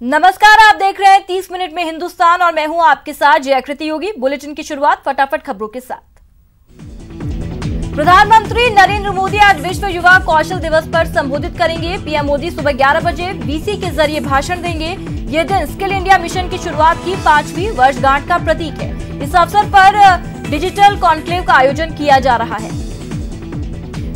नमस्कार, आप देख रहे हैं 30 मिनट में हिंदुस्तान और मैं हूं आपके साथ जयाकृति योगी। बुलेटिन की शुरुआत फटाफट खबरों के साथ। प्रधानमंत्री नरेंद्र मोदी आज विश्व युवा कौशल दिवस पर संबोधित करेंगे। पीएम मोदी सुबह 11 बजे वीसी के जरिए भाषण देंगे। ये दिन स्किल इंडिया मिशन की शुरुआत की 5वीं वर्षगांठ का प्रतीक है। इस अवसर पर डिजिटल कॉन्क्लेव का आयोजन किया जा रहा है।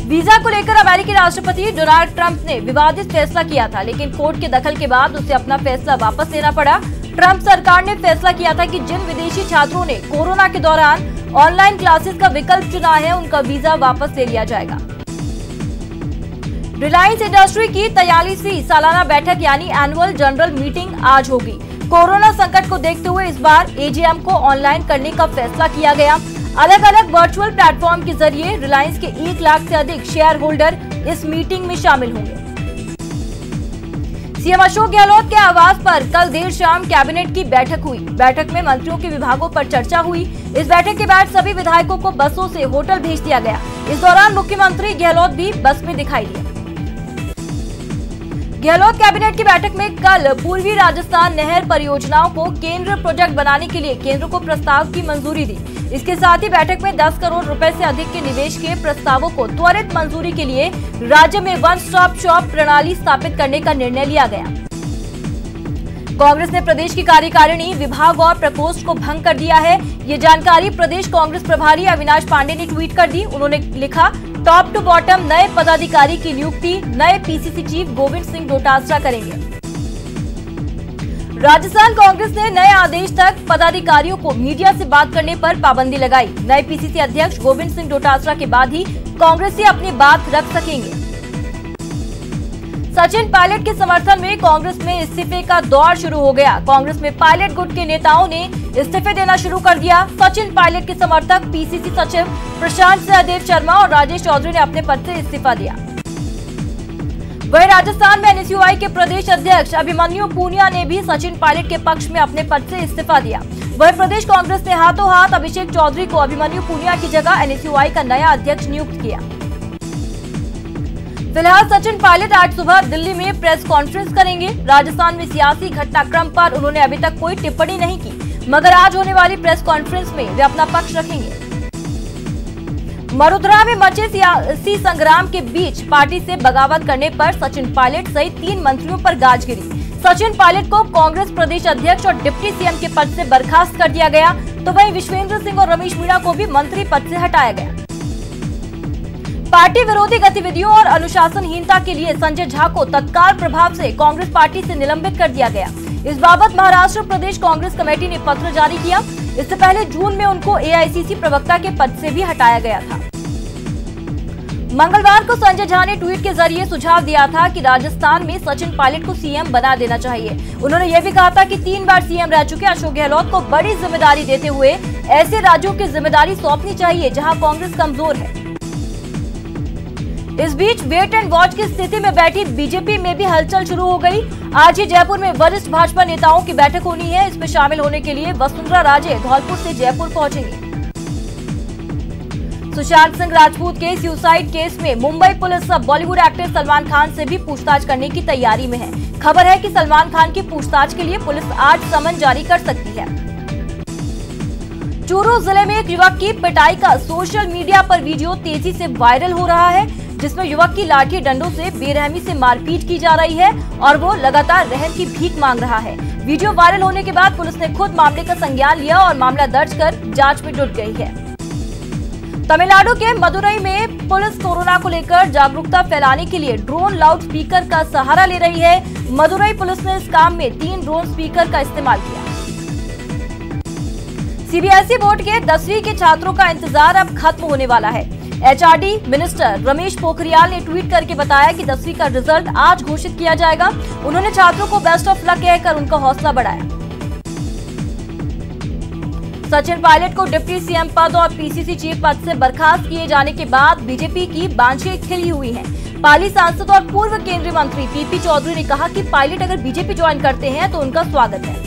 वीजा को लेकर अमेरिकी राष्ट्रपति डोनाल्ड ट्रंप ने विवादित फैसला किया था, लेकिन कोर्ट के दखल के बाद उसे अपना फैसला वापस लेना पड़ा। ट्रंप सरकार ने फैसला किया था कि जिन विदेशी छात्रों ने कोरोना के दौरान ऑनलाइन क्लासेस का विकल्प चुना है, उनका वीजा वापस ले लिया जाएगा। रिलायंस इंडस्ट्री की 43वीं सालाना बैठक यानी एनुअल जनरल मीटिंग आज होगी। कोरोना संकट को देखते हुए इस बार एजीएम को ऑनलाइन करने का फैसला किया गया। अलग अलग वर्चुअल प्लेटफॉर्म के जरिए रिलायंस के 1 लाख से अधिक शेयर होल्डर इस मीटिंग में शामिल होंगे। सीएम अशोक गहलोत के आवास पर कल देर शाम कैबिनेट की बैठक हुई। बैठक में मंत्रियों के विभागों पर चर्चा हुई। इस बैठक के बाद सभी विधायकों को बसों से होटल भेज दिया गया। इस दौरान मुख्यमंत्री गहलोत भी बस में दिखाई दिए। गहलोत कैबिनेट की बैठक में कल पूर्वी राजस्थान नहर परियोजनाओं को केंद्र प्रोजेक्ट बनाने के लिए केंद्र को प्रस्ताव की मंजूरी दी। इसके साथ ही बैठक में 10 करोड़ रुपए से अधिक के निवेश के प्रस्तावों को त्वरित मंजूरी के लिए राज्य में वन स्टॉप शॉप प्रणाली स्थापित करने का निर्णय लिया गया। कांग्रेस ने प्रदेश की कार्यकारिणी, विभाग और प्रकोष्ठ को भंग कर दिया है। ये जानकारी प्रदेश कांग्रेस प्रभारी अविनाश पांडे ने ट्वीट कर दी। उन्होंने लिखा, टॉप टू बॉटम नए पदाधिकारी की नियुक्ति नए पीसीसी चीफ गोविंद सिंह डोटासरा करेंगे। राजस्थान कांग्रेस ने नए आदेश तक पदाधिकारियों को मीडिया से बात करने पर पाबंदी लगाई। नए पीसीसी अध्यक्ष गोविंद सिंह डोटासरा के बाद ही कांग्रेसी अपनी बात रख सकेंगे। सचिन पायलट के समर्थन में कांग्रेस में इस्तीफे का दौर शुरू हो गया। कांग्रेस में पायलट गुट के नेताओं ने इस्तीफे देना शुरू कर दिया। सचिन पायलट के समर्थक पीसीसी सचिव प्रशांत सहदेव शर्मा और राजेश चौधरी ने अपने पद से इस्तीफा दिया। वहीं राजस्थान में एनएसयूआई के प्रदेश अध्यक्ष अभिमन्यु पूनिया ने भी सचिन पायलट के पक्ष में अपने पद से इस्तीफा दिया। वहीं प्रदेश कांग्रेस ने हाथों हाथ अभिषेक चौधरी को अभिमन्यु पूनिया की जगह एनएसयूआई का नया अध्यक्ष नियुक्त किया। फिलहाल सचिन पायलट आज सुबह दिल्ली में प्रेस कॉन्फ्रेंस करेंगे। राजस्थान में सियासी घटनाक्रम पर उन्होंने अभी तक कोई टिप्पणी नहीं की, मगर आज होने वाली प्रेस कॉन्फ्रेंस में वे अपना पक्ष रखेंगे। मरुधरा में मचे सियासी संग्राम के बीच पार्टी से बगावत करने पर सचिन पायलट सहित 3 मंत्रियों पर गाज गिरी। सचिन पायलट को कांग्रेस प्रदेश अध्यक्ष और डिप्टी सीएम के पद से बर्खास्त कर दिया गया, तो वहीं विश्वेंद्र सिंह और रमेश मीणा को भी मंत्री पद से हटाया गया। पार्टी विरोधी गतिविधियों और अनुशासनहीनता के लिए संजय झा को तत्काल प्रभाव से कांग्रेस पार्टी से निलंबित कर दिया गया। इस बाबत महाराष्ट्र प्रदेश कांग्रेस कमेटी ने पत्र जारी किया। इससे पहले जून में उनको एआईसीसी प्रवक्ता के पद से भी हटाया गया था। मंगलवार को संजय झा ने ट्वीट के जरिए सुझाव दिया था कि राजस्थान में सचिन पायलट को सीएम बना देना चाहिए। उन्होंने यह भी कहा था कि 3 बार सीएम रह चुके अशोक गहलोत को बड़ी जिम्मेदारी देते हुए ऐसे राज्यों की जिम्मेदारी सौंपनी चाहिए जहां कांग्रेस कमजोर है। इस बीच वेट एंड वॉच की स्थिति में बैठी बीजेपी में भी हलचल शुरू हो गई। आज ही जयपुर में वरिष्ठ भाजपा नेताओं की बैठक होनी है। इसमें शामिल होने के लिए वसुंधरा राजे धौलपुर से जयपुर पहुंचेंगे। सुशांत सिंह राजपूत के सुसाइड केस में मुंबई पुलिस अब बॉलीवुड एक्टर सलमान खान से भी पूछताछ करने की तैयारी में है। खबर है कि सलमान खान की पूछताछ के लिए पुलिस आज समन जारी कर सकती है। चूरू जिले में एक युवक की पिटाई का सोशल मीडिया पर वीडियो तेजी से वायरल हो रहा है, जिसमें युवक की लाठी डंडों से बेरहमी से मारपीट की जा रही है और वो लगातार रहम की भीख मांग रहा है। वीडियो वायरल होने के बाद पुलिस ने खुद मामले का संज्ञान लिया और मामला दर्ज कर जांच में जुट गई है। तमिलनाडु के मदुरई में पुलिस कोरोना को लेकर जागरूकता फैलाने के लिए ड्रोन लाउड स्पीकर का सहारा ले रही है। मदुरई पुलिस ने इस काम में 3 ड्रोन स्पीकर का इस्तेमाल किया। सीबीएसई बोर्ड के 10वीं के छात्रों का इंतजार अब खत्म होने वाला है। एचआरडी मिनिस्टर रमेश पोखरियाल ने ट्वीट करके बताया कि 10वीं का रिजल्ट आज घोषित किया जाएगा। उन्होंने छात्रों को बेस्ट ऑफ लक कहकर उनका हौसला बढ़ाया। सचिन पायलट को डिप्टी सीएम पद और पीसीसी चीफ पद से बर्खास्त किए जाने के बाद बीजेपी की बांछें खिली हुई हैं। पाली सांसद और पूर्व केंद्रीय मंत्री पीपी चौधरी ने कहा कि पायलट अगर बीजेपी ज्वाइन करते हैं तो उनका स्वागत है।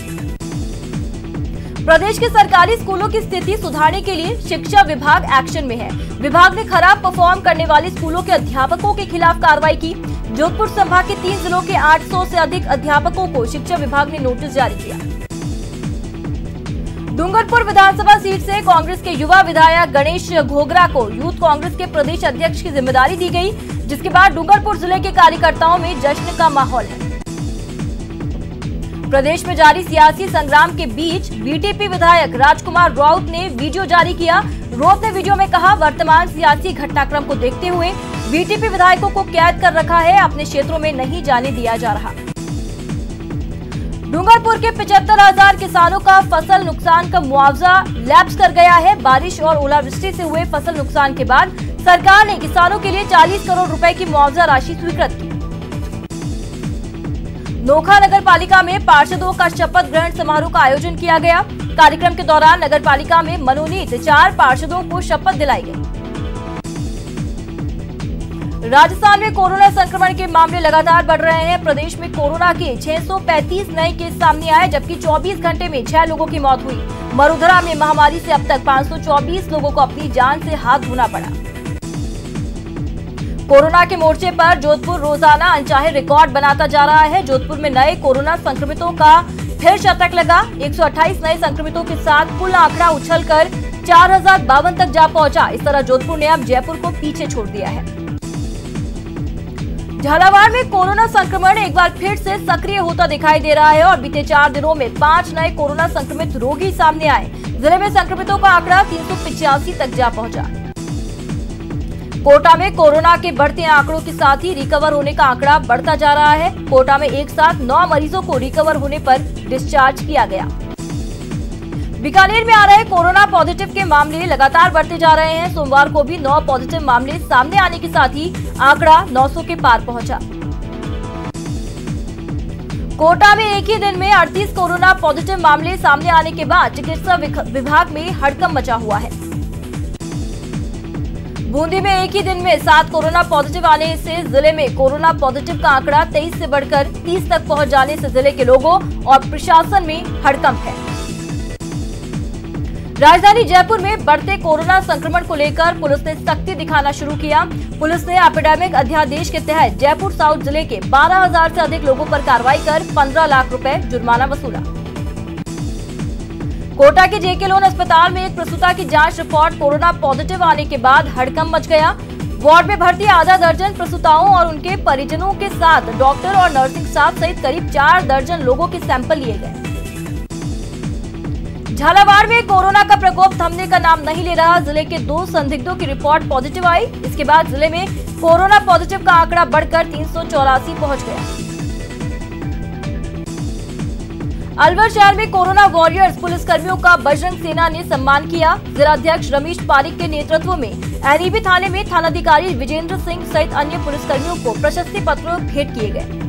प्रदेश के सरकारी स्कूलों की स्थिति सुधारने के लिए शिक्षा विभाग एक्शन में है। विभाग ने खराब परफॉर्म करने वाले स्कूलों के अध्यापकों के खिलाफ कार्रवाई की। जोधपुर संभाग के 3 जिलों के 800 से अधिक अध्यापकों को शिक्षा विभाग ने नोटिस जारी किया। डूंगरपुर विधानसभा सीट से कांग्रेस के युवा विधायक गणेश घोगरा को यूथ कांग्रेस के प्रदेश अध्यक्ष की जिम्मेदारी दी गई, जिसके बाद डूंगरपुर जिले के कार्यकर्ताओं में जश्न का माहौल है। प्रदेश में जारी सियासी संग्राम के बीच बीटीपी विधायक राजकुमार राउत ने वीडियो जारी किया। राउत ने वीडियो में कहा, वर्तमान सियासी घटनाक्रम को देखते हुए बीटीपी विधायकों को कैद कर रखा है, अपने क्षेत्रों में नहीं जाने दिया जा रहा। डूंगरपुर के 75,000 किसानों का फसल नुकसान का मुआवजा लैप्स कर गया है। बारिश और ओलावृष्टि से हुए फसल नुकसान के बाद सरकार ने किसानों के लिए 40 करोड़ रुपए की मुआवजा राशि स्वीकृत की। नोखा नगर पालिका में पार्षदों का शपथ ग्रहण समारोह का आयोजन किया गया। कार्यक्रम के दौरान नगर पालिका में मनोनीत 4 पार्षदों को शपथ दिलाई गई। राजस्थान में कोरोना संक्रमण के मामले लगातार बढ़ रहे हैं। प्रदेश में कोरोना के 635 नए केस सामने आए, जबकि 24 घंटे में 6 लोगों की मौत हुई। मरुधरा में महामारी से अब तक 524 लोगों को अपनी जान से हाथ धोना पड़ा। कोरोना के मोर्चे पर जोधपुर रोजाना अनचाहे रिकॉर्ड बनाता जा रहा है। जोधपुर में नए कोरोना संक्रमितों का फिर शतक लगा। 128 नए संक्रमितों के साथ कुल आंकड़ा उछलकर 4052 तक जा पहुंचा। इस तरह जोधपुर ने अब जयपुर को पीछे छोड़ दिया है। झालावाड़ में कोरोना संक्रमण एक बार फिर से सक्रिय होता दिखाई दे रहा है और बीते 4 दिनों में 5 नए कोरोना संक्रमित रोगी सामने आए। जिले में संक्रमितों का आंकड़ा 385 तक जा पहुंचा। कोटा में कोरोना के बढ़ते आंकड़ों के साथ ही रिकवर होने का आंकड़ा बढ़ता जा रहा है। कोटा में एक साथ 9 मरीजों को रिकवर होने पर डिस्चार्ज किया गया। बीकानेर में आ रहे कोरोना पॉजिटिव के मामले लगातार बढ़ते जा रहे हैं। सोमवार को भी 9 पॉजिटिव मामले सामने आने के साथ ही आंकड़ा 900 के पार पहुंचा। कोटा में एक ही दिन में 38 कोरोना पॉजिटिव मामले सामने आने के बाद चिकित्सा विभाग में हड़कंप मचा हुआ है। बूंदी में एक ही दिन में 7 कोरोना पॉजिटिव आने से जिले में कोरोना पॉजिटिव का आंकड़ा 23 से बढ़कर 30 तक पहुंच जाने से जिले के लोगों और प्रशासन में हड़कंप है। राजधानी जयपुर में बढ़ते कोरोना संक्रमण को लेकर पुलिस ने सख्ती दिखाना शुरू किया। पुलिस ने एपिडेमिक अध्यादेश के तहत जयपुर साउथ जिले के 12,000 से अधिक लोगों पर कार्रवाई कर 15 लाख रुपए जुर्माना वसूला। कोटा के जेके लोन अस्पताल में एक प्रसूता की जांच रिपोर्ट कोरोना पॉजिटिव आने के बाद हड़कंप मच गया। वार्ड में भर्ती आधा दर्जन प्रसूताओं और उनके परिजनों के साथ डॉक्टर और नर्सिंग स्टाफ सहित करीब 4 दर्जन लोगों के सैंपल लिए गए। झालावाड़ में कोरोना का प्रकोप थमने का नाम नहीं ले रहा। जिले के 2 संदिग्धों की रिपोर्ट पॉजिटिव आई। इसके बाद जिले में कोरोना पॉजिटिव का आंकड़ा बढ़कर 384 पहुंच गया। अलवर शहर में कोरोना वॉरियर्स पुलिसकर्मियों का बजरंग सेना ने सम्मान किया। जिलाध्यक्ष रमेश पारिक के नेतृत्व में एनईबी थाने में थानाधिकारी विजेंद्र सिंह सहित अन्य पुलिसकर्मियों को प्रशस्ति पत्र भेंट किए गए।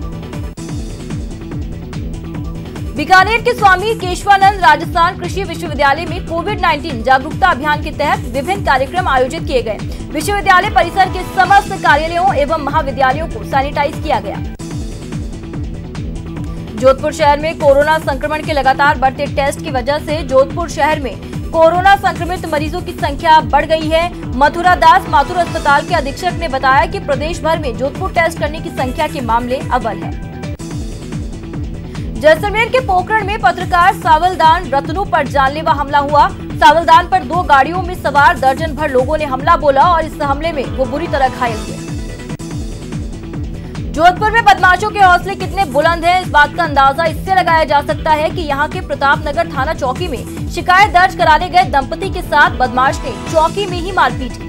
बीकानेर के स्वामी केशवानंद राजस्थान कृषि विश्वविद्यालय में कोविड-19 जागरूकता अभियान के तहत विभिन्न कार्यक्रम आयोजित किए गए। विश्वविद्यालय परिसर के समस्त कार्यालयों एवं महाविद्यालयों को सैनिटाइज किया गया। जोधपुर शहर में कोरोना संक्रमण के लगातार बढ़ते टेस्ट की वजह से जोधपुर शहर में कोरोना संक्रमित मरीजों की संख्या बढ़ गई है। मथुरा दास माथुर अस्पताल के अधीक्षक ने बताया कि प्रदेश भर में जोधपुर टेस्ट करने की संख्या के मामले अव्वल है। जैसलमेर के पोखरण में पत्रकार सावलदान रतनू पर जानलेवा हमला हुआ। सावलदान पर 2 गाड़ियों में सवार दर्जन भर लोगों ने हमला बोला और इस हमले में वो बुरी तरह घायल हुए। जोधपुर में बदमाशों के हौसले कितने बुलंद हैं, इस बात का अंदाजा इससे लगाया जा सकता है कि यहाँ के प्रतापनगर थाना चौकी में शिकायत दर्ज कराने गए दंपति के साथ बदमाश ने चौकी में ही मारपीट की।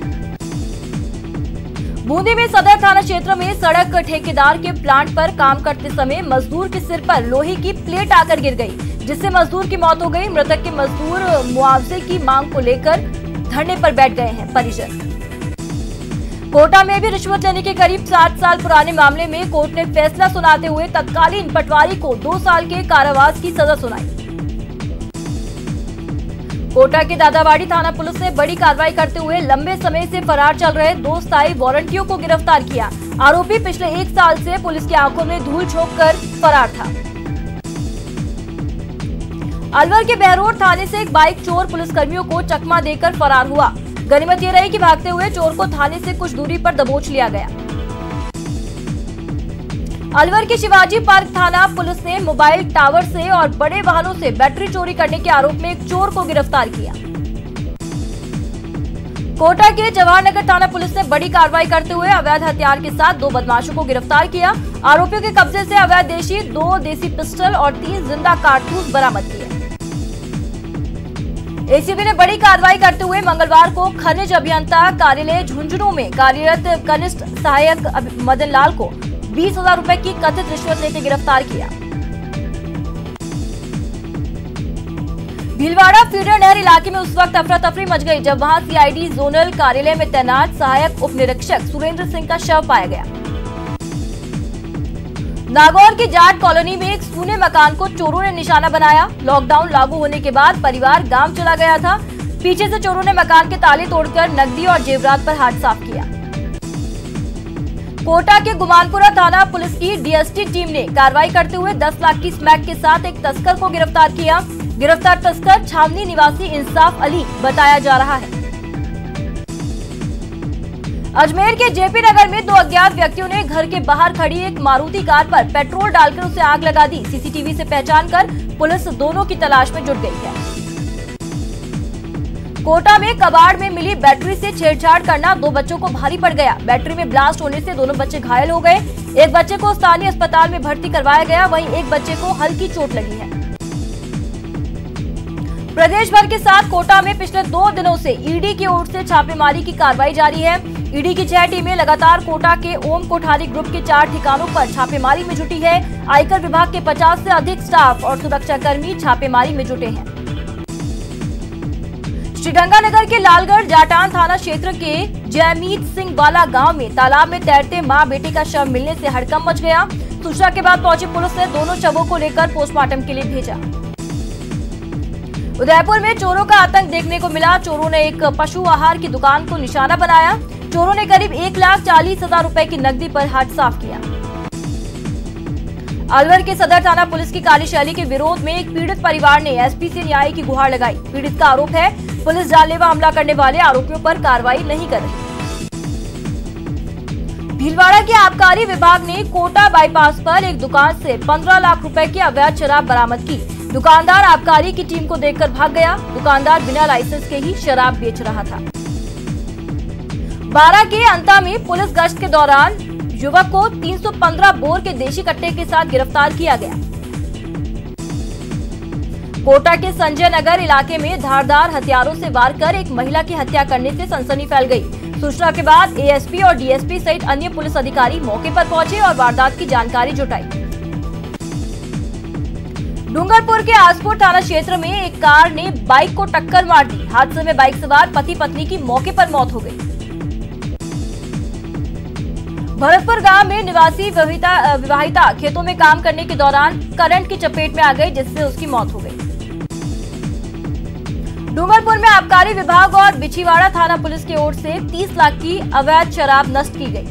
बूंदी में सदर थाना क्षेत्र में सड़क ठेकेदार के प्लांट पर काम करते समय मजदूर के सिर पर लोहे की प्लेट आकर गिर गई, जिससे मजदूर की मौत हो गई। मृतक के मजदूर मुआवजे की मांग को लेकर धरने पर बैठ गए हैं परिजन। कोटा में भी रिश्वत लेने के करीब 60 साल पुराने मामले में कोर्ट ने फैसला सुनाते हुए तत्कालीन पटवारी को 2 साल के कारावास की सजा सुनाई। कोटा के दादावाड़ी थाना पुलिस ने बड़ी कार्रवाई करते हुए लंबे समय से फरार चल रहे 2 स्थायी वारंटियों को गिरफ्तार किया। आरोपी पिछले 1 साल से पुलिस की आंखों में धूल झोंककर फरार था। अलवर के बहरोड थाने से एक बाइक चोर पुलिसकर्मियों को चकमा देकर फरार हुआ। गनीमत ये रही कि भागते हुए चोर को थाने से कुछ दूरी पर दबोच लिया गया। अलवर के शिवाजी पार्क थाना पुलिस ने मोबाइल टावर से और बड़े वाहनों से बैटरी चोरी करने के आरोप में एक चोर को गिरफ्तार किया। कोटा के जवाहरनगर थाना पुलिस ने बड़ी कार्रवाई करते हुए अवैध हथियार के साथ 2 बदमाशों को गिरफ्तार किया। आरोपियों के कब्जे से अवैध 2 देसी पिस्टल और 3 जिंदा कारतूस बरामद किए। एसीबी ने बड़ी कार्रवाई करते हुए मंगलवार को खनिज अभियंता कार्यालय झुंझुनू में कार्यरत कनिष्ठ सहायक मदन लाल को 20,000 रुपए की कथित रिश्वत लेते गिरफ्तार किया। भीलवाड़ा फीडर नहर इलाके में उस वक्त अफरा तफरी मच गई जब वहां सीआईडी जोनल कार्यालय में तैनात सहायक उप निरीक्षक सुरेंद्र सिंह का शव पाया गया। नागौर की जाट कॉलोनी में एक सूने मकान को चोरों ने निशाना बनाया। लॉकडाउन लागू होने के बाद परिवार गांव चला गया था। पीछे से चोरों ने मकान के ताले तोड़कर नकदी और जेवरात पर हाथ साफ किया। कोटा के गुमानपुरा थाना पुलिस की डीएसटी टीम ने कार्रवाई करते हुए 10 लाख की स्मैक के साथ एक तस्कर को गिरफ्तार किया। गिरफ्तार तस्कर छावनी निवासी इंसाफ अली बताया जा रहा है। अजमेर के जेपी नगर में 2 अज्ञात व्यक्तियों ने घर के बाहर खड़ी एक मारुति कार पर पेट्रोल डालकर उसे आग लगा दी। सीसीटीवी से पहचान कर पुलिस दोनों की तलाश में जुट गई है। कोटा में कबाड़ में मिली बैटरी से छेड़छाड़ करना 2 बच्चों को भारी पड़ गया। बैटरी में ब्लास्ट होने से दोनों बच्चे घायल हो गए। एक बच्चे को स्थानीय अस्पताल में भर्ती करवाया गया, वहीं एक बच्चे को हल्की चोट लगी है। प्रदेश भर के साथ कोटा में पिछले 2 दिनों से ईडी की ओर से छापेमारी की कार्रवाई जारी है। ईडी की 6 टीमें लगातार कोटा के ओम कोठारी ग्रुप के 4 ठिकानों पर छापेमारी में जुटी है। आयकर विभाग के 50 से अधिक स्टाफ और सुरक्षाकर्मी छापेमारी में जुटे हैं। श्रीगंगानगर के लालगढ़ जाटान थाना क्षेत्र के जयमीत सिंह वाला गांव में तालाब में तैरते मां बेटे का शव मिलने से हड़कंप मच गया। सूचना के बाद पहुंची पुलिस ने दोनों शवों को लेकर पोस्टमार्टम के लिए भेजा। उदयपुर में चोरों का आतंक देखने को मिला। चोरों ने एक पशु आहार की दुकान को निशाना बनाया। चोरों ने करीब 1,40,000 रुपए की नकदी पर हाथ साफ किया। अलवर के सदर थाना पुलिस की कार्यशैली के विरोध में एक पीड़ित परिवार ने एसपी से न्याय की गुहार लगाई। पीड़ित का आरोप है पुलिस जानलेवा हमला करने वाले आरोपियों पर कार्रवाई नहीं कर रही। भीलवाड़ा के आबकारी विभाग ने कोटा बाईपास पर एक दुकान से 15 लाख रुपए की अवैध शराब बरामद की। दुकानदार आबकारी की टीम को देखकर भाग गया। दुकानदार बिना लाइसेंस के ही शराब बेच रहा था। बारा के अंता में पुलिस गश्त के दौरान युवक को 315 बोर के देशी कट्टे के साथ गिरफ्तार किया गया। कोटा के संजय नगर इलाके में धारदार हथियारों से वार कर एक महिला की हत्या करने से सनसनी फैल गई। सूचना के बाद एएसपी और डीएसपी सहित अन्य पुलिस अधिकारी मौके पर पहुंचे और वारदात की जानकारी जुटाई। डूंगरपुर के आसपुर थाना क्षेत्र में एक कार ने बाइक को टक्कर मार दी। हादसे में बाइक सवार पति पत्नी की मौके पर मौत हो गई। भरतपुर गांव में निवासी विवाहिता खेतों में काम करने के दौरान करंट की चपेट में आ गई, जिससे उसकी मौत हो गई। डूंगरपुर में आबकारी विभाग और बिछीवाड़ा थाना पुलिस की ओर से 30 लाख की अवैध शराब नष्ट की गई।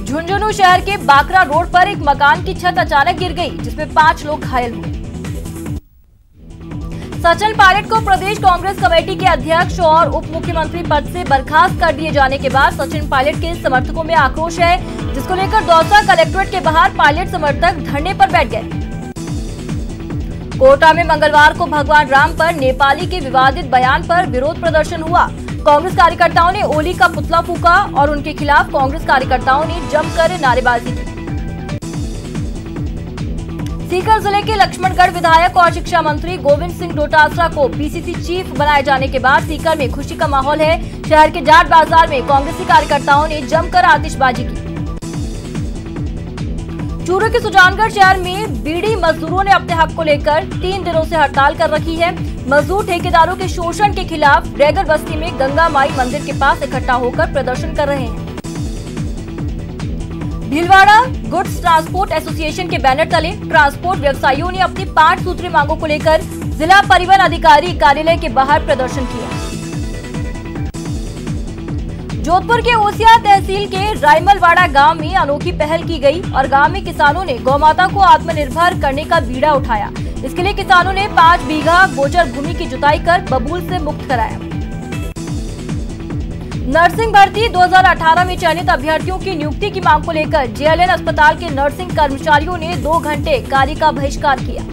झुंझुनू शहर के बाकरा रोड पर एक मकान की छत अचानक गिर गई, जिसमें 5 लोग घायल हुए। सचिन पायलट को प्रदेश कांग्रेस कमेटी के अध्यक्ष और उप मुख्यमंत्री पद से बर्खास्त कर दिए जाने के बाद सचिन पायलट के समर्थकों में आक्रोश है, जिसको लेकर दौसा कलेक्ट्रेट के बाहर पायलट समर्थक धरने पर बैठ गए। कोटा में मंगलवार को भगवान राम पर नेपाली के विवादित बयान पर विरोध प्रदर्शन हुआ। कांग्रेस कार्यकर्ताओं ने ओली का पुतला फूका और उनके खिलाफ कांग्रेस कार्यकर्ताओं ने जमकर नारेबाजी की। सीकर जिले के लक्ष्मणगढ़ विधायक और शिक्षा मंत्री गोविंद सिंह डोटासरा को पीसीसी चीफ बनाए जाने के बाद सीकर में खुशी का माहौल है। शहर के जाट बाजार में कांग्रेसी कार्यकर्ताओं ने जमकर आतिशबाजी की। चूरू के सुजानगढ़ शहर में बीड़ी मजदूरों ने अपने हक को लेकर 3 दिनों से हड़ताल कर रखी है। मजदूर ठेकेदारों के शोषण के खिलाफ रेगर बस्ती में गंगा माई मंदिर के पास इकट्ठा होकर प्रदर्शन कर रहे हैं। भीलवाड़ा गुड्स ट्रांसपोर्ट एसोसिएशन के बैनर तले ट्रांसपोर्ट व्यवसायियों ने अपनी 5 सूत्री मांगों को लेकर जिला परिवहन अधिकारी कार्यालय के बाहर प्रदर्शन किया। जोधपुर के ओसिया तहसील के रायमलवाड़ा गांव में अनोखी पहल की गई और गांव में किसानों ने गौमाता को आत्मनिर्भर करने का बीड़ा उठाया। इसके लिए किसानों ने 5 बीघा गोचर भूमि की जुताई कर बबूल से मुक्त कराया। नर्सिंग भर्ती 2018 में चयनित अभ्यर्थियों की नियुक्ति की मांग को लेकर जेएलएन अस्पताल के नर्सिंग कर्मचारियों ने 2 घंटे कार्य का बहिष्कार किया।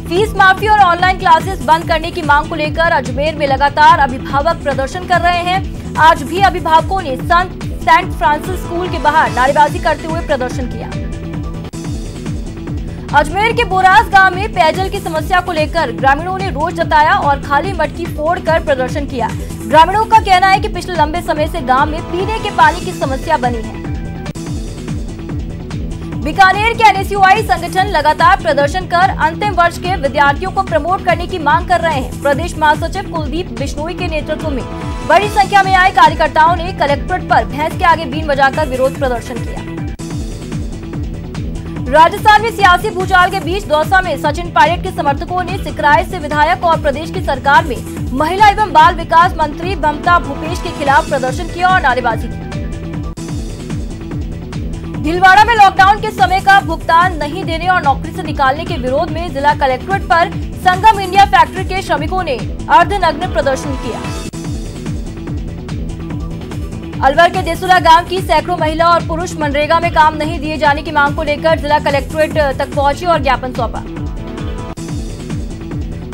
फीस माफी और ऑनलाइन क्लासेस बंद करने की मांग को लेकर अजमेर में लगातार अभिभावक प्रदर्शन कर रहे हैं। आज भी अभिभावकों ने सेंट फ्रांसिस स्कूल के बाहर नारेबाजी करते हुए प्रदर्शन किया। अजमेर के बोरास गांव में पेयजल की समस्या को लेकर ग्रामीणों ने रोष जताया और खाली मटकी फोड़कर प्रदर्शन किया। ग्रामीणों का कहना है कि पिछले लंबे समय से गांव में पीने के पानी की समस्या बनी है। बीकानेर के एनएसयूआई संगठन लगातार प्रदर्शन कर अंतिम वर्ष के विद्यार्थियों को प्रमोट करने की मांग कर रहे हैं। प्रदेश महासचिव कुलदीप बिश्नोई के नेतृत्व में बड़ी संख्या में आए कार्यकर्ताओं ने कलेक्ट्रेट पर भैंस के आगे बीन बजाकर विरोध प्रदर्शन किया। राजस्थान में सियासी भूचाल के बीच दौसा में सचिन पायलट के समर्थकों ने सिकराय से विधायक और प्रदेश की सरकार में महिला एवं बाल विकास मंत्री ममता भूपेश के खिलाफ प्रदर्शन किया और नारेबाजी की। भीलवाड़ा में लॉकडाउन के समय का भुगतान नहीं देने और नौकरी से निकालने के विरोध में जिला कलेक्ट्रेट पर संगम इंडिया फैक्ट्री के श्रमिकों ने अर्धनग्न प्रदर्शन किया। अलवर के देसुरा गांव की सैकड़ों महिला और पुरुष मनरेगा में काम नहीं दिए जाने की मांग को लेकर जिला कलेक्ट्रेट तक पहुंचे और ज्ञापन सौंपा।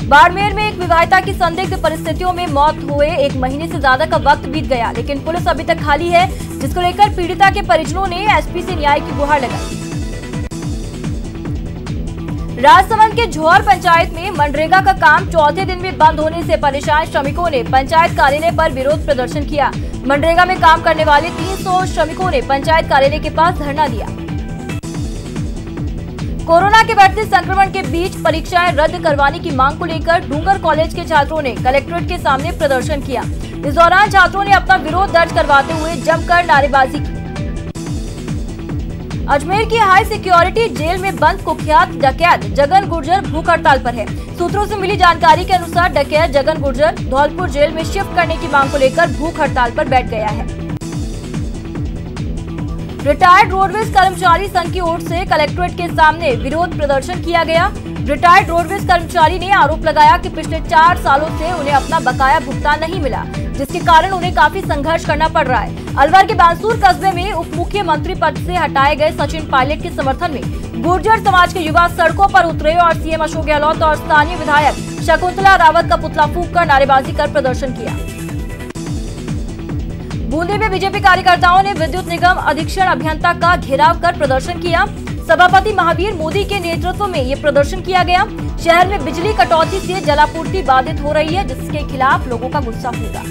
बाड़मेर में एक विवाहिता की संदिग्ध परिस्थितियों में मौत हुए 1 महीने से ज्यादा का वक्त बीत गया, लेकिन पुलिस अभी तक खाली है, जिसको लेकर पीड़िता के परिजनों ने एसपी से न्याय की गुहार लगाई। राजसमंद के झोर पंचायत में मनरेगा का काम चौथे दिन भी बंद होने से परेशान श्रमिकों ने पंचायत कार्यालय पर विरोध प्रदर्शन किया। मनरेगा में काम करने वाले 300 श्रमिकों ने पंचायत कार्यालय के पास धरना दिया। कोरोना के बढ़ते संक्रमण के बीच परीक्षाएं रद्द करवाने की मांग को लेकर डूंगर कॉलेज के छात्रों ने कलेक्ट्रेट के सामने प्रदर्शन किया। इस दौरान छात्रों ने अपना विरोध दर्ज करवाते हुए जमकर नारेबाजी की। अजमेर की हाई सिक्योरिटी जेल में बंद कुख्यात डकैत जगन गुर्जर भूख हड़ताल पर है। सूत्रों से मिली जानकारी के अनुसार डकैत जगन गुर्जर धौलपुर जेल में शिफ्ट करने की मांग को लेकर भूख हड़ताल पर बैठ गया है। रिटायर्ड रोडवेज कर्मचारी संघ की ओर से कलेक्ट्रेट के सामने विरोध प्रदर्शन किया गया। रिटायर्ड रोडवेज कर्मचारी ने आरोप लगाया कि पिछले 4 सालों से उन्हें अपना बकाया भुगतान नहीं मिला, जिसके कारण उन्हें काफी संघर्ष करना पड़ रहा है। अलवर के बांसुर कस्बे में उप मुख्यमंत्री पद से हटाए गए सचिन पायलट के समर्थन में गुर्जर समाज के युवा सड़कों पर उतरे और सीएम अशोक गहलोत और स्थानीय विधायक शकुंतला रावत का पुतला फूंककर नारेबाजी कर प्रदर्शन किया। बूंदी में बीजेपी कार्यकर्ताओं ने विद्युत निगम अधीक्षण अभियंता का घेराव कर प्रदर्शन किया। सभापति महावीर मोदी के नेतृत्व में ये प्रदर्शन किया गया। शहर में बिजली कटौती से जलापूर्ति बाधित हो रही है, जिसके खिलाफ लोगों का गुस्सा होगा।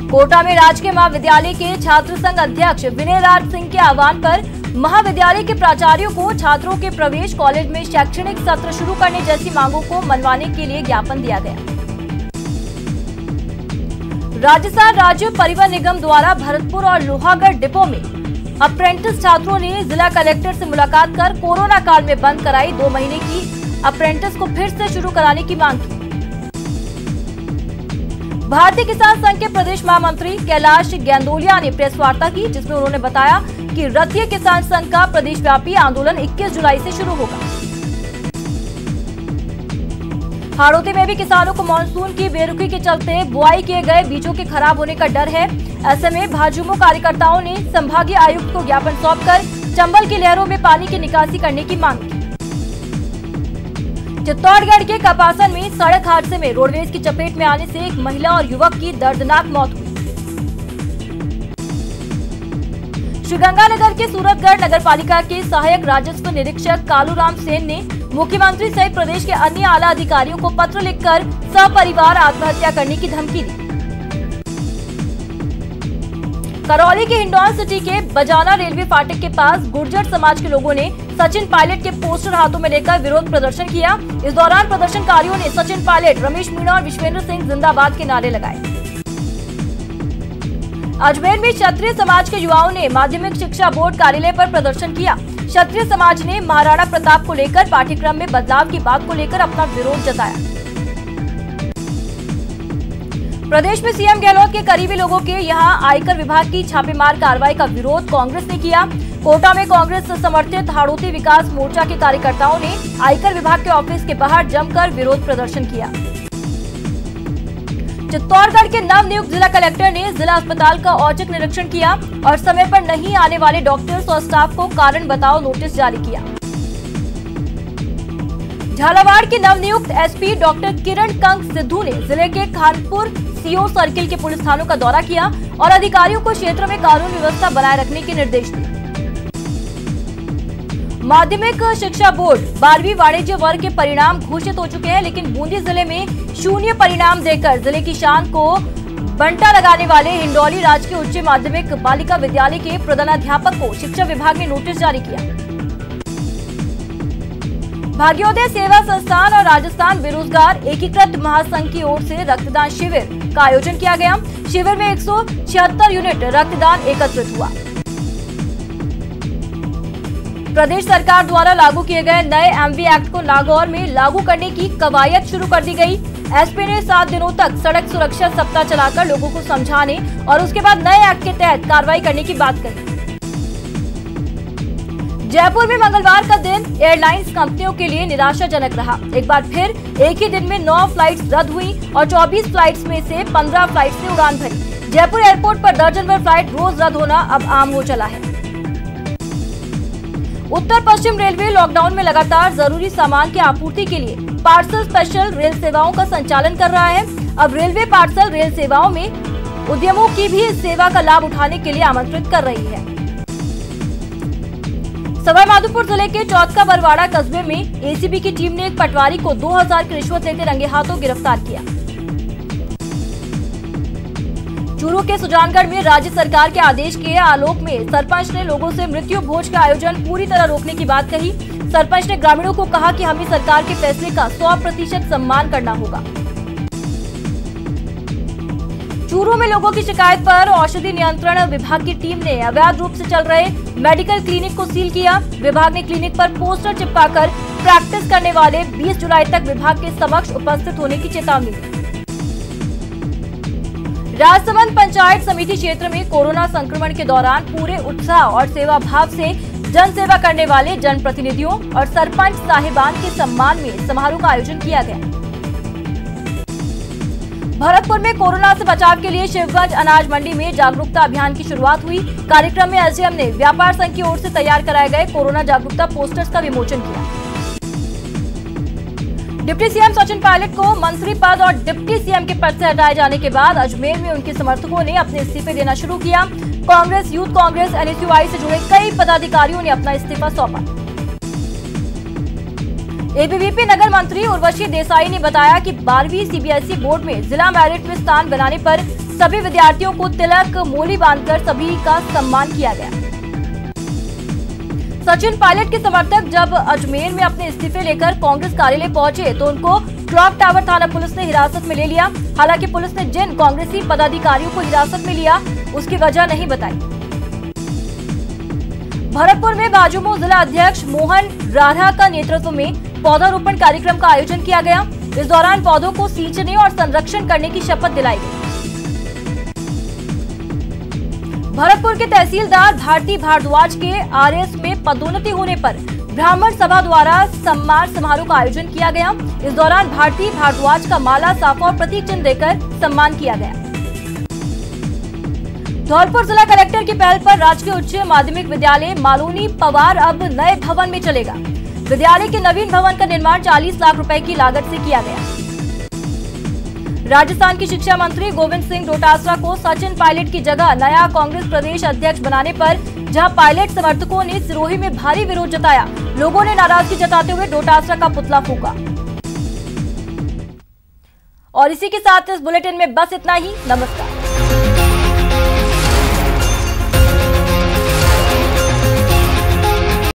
कोटा में राजकीय महाविद्यालय के छात्र संघ अध्यक्ष विनय राज सिंह के आह्वान पर महाविद्यालय के प्राचार्यों को छात्रों के प्रवेश, कॉलेज में शैक्षणिक सत्र शुरू करने जैसी मांगों को मनवाने के लिए ज्ञापन दिया गया। राजस्थान राज्य परिवहन निगम द्वारा भरतपुर और लोहागढ़ डिपो में अप्रेंटिस छात्रों ने जिला कलेक्टर से मुलाकात कर कोरोना काल में बंद कराई 2 महीने की अप्रेंटिस को फिर से शुरू कराने की मांग की। भारतीय किसान संघ के प्रदेश महामंत्री कैलाश गैंदोलिया ने प्रेस वार्ता की, जिसमें उन्होंने बताया कि रतिया किसान संघ का प्रदेश व्यापी आंदोलन 21 जुलाई से शुरू होगा। हाड़ौती में भी किसानों को मानसून की बेरुखी के चलते बुआई किए गए बीजों के खराब होने का डर है। ऐसे में भाजपा कार्यकर्ताओं ने संभागीय आयुक्त को ज्ञापन सौंपकर चंबल की नहरों में पानी की निकासी करने की मांग की। चित्तौड़गढ़ के कपासन में सड़क हादसे में रोडवेज की चपेट में आने से एक महिला और युवक की दर्दनाक मौत हुई। श्रीगंगानगर के सूरतगढ़ नगर पालिका के सहायक राजस्व निरीक्षक कालूराम सेन ने मुख्यमंत्री सहित प्रदेश के अन्य आला अधिकारियों को पत्र लिखकर सपरिवार आत्महत्या करने की धमकी दी। करौली के हिंडौन सिटी के बजाना रेलवे फाटक के पास गुर्जर समाज के लोगों ने सचिन पायलट के पोस्टर हाथों में लेकर विरोध प्रदर्शन किया। इस दौरान प्रदर्शनकारियों ने सचिन पायलट, रमेश मीणा और विश्वेंद्र सिंह जिंदाबाद के नारे लगाए। अजमेर में क्षत्रिय समाज के युवाओं ने माध्यमिक शिक्षा बोर्ड कार्यालय पर प्रदर्शन किया। क्षत्रिय समाज ने महाराणा प्रताप को लेकर पाठ्यक्रम में बदलाव की बात को लेकर अपना विरोध जताया। प्रदेश में सीएम गहलोत के करीबी लोगों के यहां आयकर विभाग की छापेमार कार्रवाई का विरोध कांग्रेस ने किया। कोटा में कांग्रेस समर्थित हाड़ौती विकास मोर्चा के कार्यकर्ताओं ने आयकर विभाग के ऑफिस के बाहर जमकर विरोध प्रदर्शन किया। चित्तौड़गढ़ के नवनियुक्त जिला कलेक्टर ने जिला अस्पताल का औचक निरीक्षण किया और समय पर नहीं आने वाले डॉक्टर्स और स्टाफ को कारण बताओ नोटिस जारी किया। झालावाड़ के नवनियुक्त एसपी डॉक्टर किरण कंग सिद्धू ने जिले के खानपुर सीओ सर्किल के पुलिस थानों का दौरा किया और अधिकारियों को क्षेत्र में कानून व्यवस्था बनाए रखने के निर्देश दिए। माध्यमिक शिक्षा बोर्ड 12वीं वाणिज्य वर्ग के परिणाम घोषित हो चुके हैं, लेकिन बूंदी जिले में 0 परिणाम देकर जिले की शान को बंटा लगाने वाले हिंडौली राजकीय उच्च माध्यमिक बालिका विद्यालय के प्रधानाध्यापक को शिक्षा विभाग ने नोटिस जारी किया। भाग्योदय सेवा संस्थान और राजस्थान बेरोजगार एकीकृत महासंघ की ओर से रक्तदान शिविर का आयोजन किया गया। शिविर में 176 यूनिट रक्तदान एकत्रित हुआ। प्रदेश सरकार द्वारा लागू किए गए नए एमवी एक्ट को नागौर में लागू करने की कवायद शुरू कर दी गई। एसपी ने 7 दिनों तक सड़क सुरक्षा सप्ताह चलाकर लोगों को समझाने और उसके बाद नए एक्ट के तहत कार्रवाई करने की बात कही। जयपुर में मंगलवार का दिन एयरलाइंस कंपनियों के लिए निराशाजनक रहा। एक बार फिर एक ही दिन में 9 फ्लाइट्स रद्द हुई और 24 फ्लाइट्स में से 15 फ्लाइट्स ने उड़ान भरी। जयपुर एयरपोर्ट पर दर्जन भर फ्लाइट रोज रद्द होना अब आम हो चला है। उत्तर पश्चिम रेलवे लॉकडाउन में लगातार जरूरी सामान की आपूर्ति के लिए पार्सल स्पेशल रेल सेवाओं का संचालन कर रहा है। अब रेलवे पार्सल रेल सेवाओं में उद्यमों की भी इस सेवा का लाभ उठाने के लिए आमंत्रित कर रही है। सवाईमाधोपुर जिले के चौथका बरवाड़ा कस्बे में एसीबी की टीम ने एक पटवारी को 2000 की रिश्वत लेते रंगे हाथों गिरफ्तार किया। चूरू के सुजानगढ़ में राज्य सरकार के आदेश के आलोक में सरपंच ने लोगों से मृत्यु भोज का आयोजन पूरी तरह रोकने की बात कही। सरपंच ने ग्रामीणों को कहा कि हमें सरकार के फैसले का 100% सम्मान करना होगा। चूरू में लोगों की शिकायत पर औषधि नियंत्रण विभाग की टीम ने अवैध रूप से चल रहे मेडिकल क्लिनिक को सील किया। विभाग ने क्लिनिक पर पोस्टर चिपकाकर प्रैक्टिस करने वाले 20 जुलाई तक विभाग के समक्ष उपस्थित होने की चेतावनी दी। राजसमंद पंचायत समिति क्षेत्र में कोरोना संक्रमण के दौरान पूरे उत्साह और सेवा भाव से जन सेवा करने वाले जनप्रतिनिधियों और सरपंच साहिबान के सम्मान में समारोह का आयोजन किया गया। भरतपुर में कोरोना से बचाव के लिए शिवगंज अनाज मंडी में जागरूकता अभियान की शुरुआत हुई। कार्यक्रम में एसडीएम ने व्यापार संघ की ओर से तैयार कराए गए कोरोना जागरूकता पोस्टर्स का विमोचन किया। डिप्टी सीएम सचिन पायलट को मंत्री पद और डिप्टी सीएम के पद से हटाए जाने के बाद अजमेर में उनके समर्थकों ने अपने इस्तीफे देना शुरू किया। कांग्रेस, यूथ कांग्रेस, एनएसयूआई से जुड़े कई पदाधिकारियों ने अपना इस्तीफा सौंपा। एबीवीपी नगर मंत्री उर्वशी देसाई ने बताया कि 12वीं सीबीएसई बोर्ड में जिला मेरिट में स्थान बनाने पर सभी विद्यार्थियों को तिलक मोली बांधकर सभी का सम्मान किया गया। सचिन पायलट के समर्थक जब अजमेर में अपने इस्तीफे लेकर कांग्रेस कार्यालय पहुंचे तो उनको क्लॉक टावर थाना पुलिस ने हिरासत में ले लिया। हालांकि पुलिस ने जिन कांग्रेसी पदाधिकारियों को हिरासत में लिया उसकी वजह नहीं बताई। भरतपुर में भाजपा जिला अध्यक्ष मोहन राधा का नेतृत्व में पौधारोपण कार्यक्रम का आयोजन किया गया। इस दौरान पौधों को सींचने और संरक्षण करने की शपथ दिलाई गई। भरतपुर के तहसीलदार भारती भारद्वाज के आरएस में पदोन्नति होने पर ब्राह्मण सभा द्वारा सम्मान समारोह का आयोजन किया गया। इस दौरान भारती भारद्वाज का माला, साफा और प्रतीक चिन्ह देकर सम्मान किया गया। धौलपुर जिला कलेक्टर की पहल पर राजकीय उच्च माध्यमिक विद्यालय मालोनी पवार अब नए भवन में चलेगा। विद्यालय के नवीन भवन का निर्माण 40 लाख रुपए की लागत से किया गया। राजस्थान की शिक्षा मंत्री गोविंद सिंह डोटासरा को सचिन पायलट की जगह नया कांग्रेस प्रदेश अध्यक्ष बनाने पर जहां पायलट समर्थकों ने सिरोही में भारी विरोध जताया, लोगों ने नाराजगी जताते हुए डोटासरा का पुतला फूंका। और इसी के साथ इस बुलेटिन में बस इतना ही। नमस्कार।